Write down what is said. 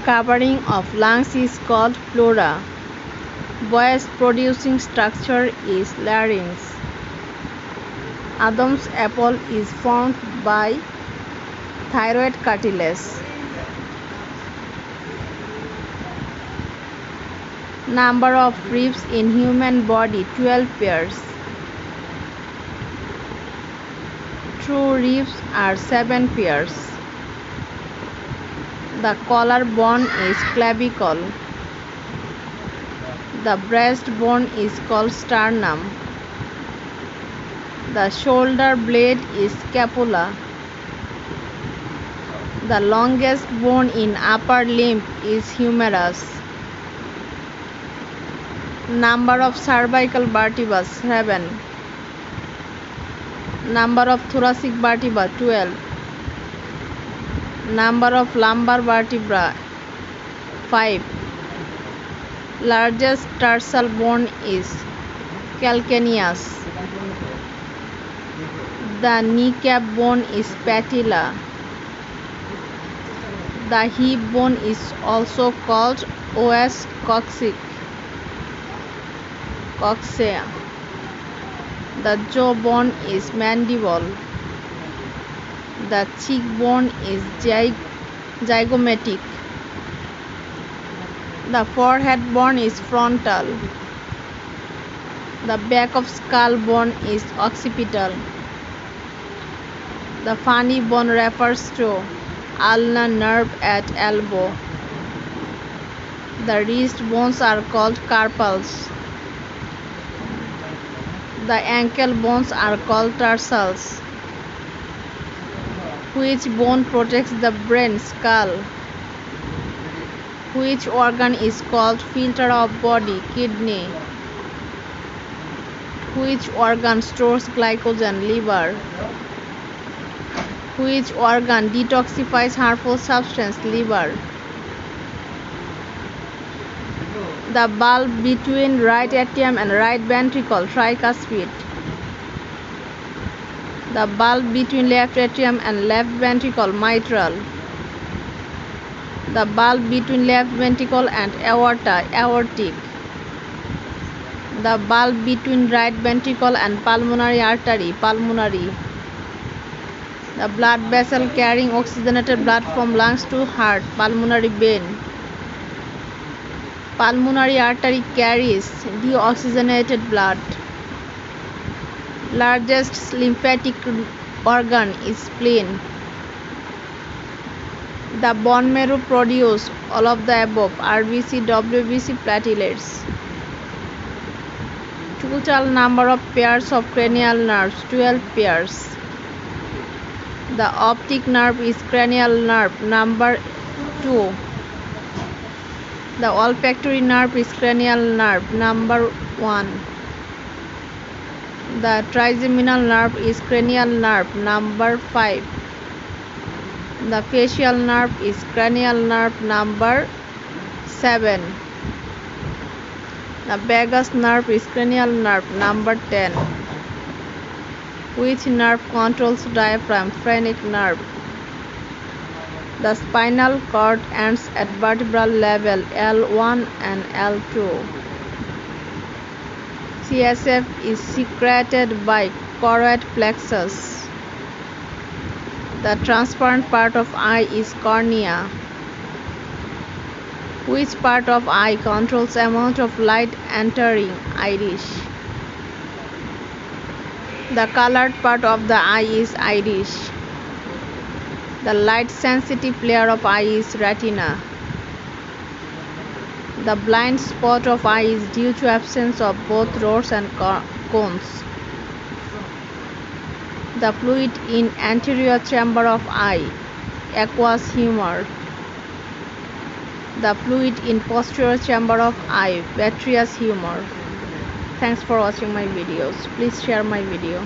covering of lungs is called pleura. Voice-producing structure is larynx. Adam's apple is formed by thyroid cartilage. Number of ribs in human body 12 pairs. True ribs are 7 pairs. The collarbone is clavicle. The breastbone is called sternum. The shoulder blade is scapula. The longest bone in upper limb is humerus. Number of cervical vertebrae 7. Number of thoracic vertebrae 12. Number of lumbar vertebrae 5. Largest tarsal bone is calcaneus. The kneecap bone is patella. The hip bone is also called os coccyx. The jawbone is mandible. The cheekbone is zygomatic. The forehead bone is frontal. The back of skull bone is occipital. The funny bone refers to ulnar nerve at elbow. The wrist bones are called carpals. The ankle bones are called tarsals. Which bone protects the brain? Skull. Which organ is called filter of body? Kidney. Which organ stores glycogen? Liver. Which organ detoxifies harmful substance? Liver. The bulb between right atrium and right ventricle? Tricuspid. The bulb between left atrium and left ventricle? Mitral. The bulb between left ventricle and aorta? Aortic. The bulb between right ventricle and pulmonary artery? Pulmonary. The blood vessel carrying oxygenated blood from lungs to heart? Pulmonary vein. Pulmonary artery carries deoxygenated blood. Largest lymphatic organ is spleen. The bone marrow produces all of the above: RBC, WBC, platelets. Total number of pairs of cranial nerves 12 pairs. The optic nerve is cranial nerve number 2. The olfactory nerve is cranial nerve number 1. The trigeminal nerve is cranial nerve number 5. The facial nerve is cranial nerve number 7. The vagus nerve is cranial nerve number 10. Which nerve controls diaphragm? Phrenic nerve. The spinal cord ends at vertebral level L1 and L2. CSF is secreted by choroid plexus. The transparent part of eye is cornea. Which part of eye controls amount of light entering iris? The colored part of the eye is iris. The light sensitive layer of eye is retina. The blind spot of eye is due to absence of both rods and cones. The fluid in anterior chamber of eye, aqueous humor. The fluid in posterior chamber of eye, vitreous humor. Thanks for watching my videos. Please share my video.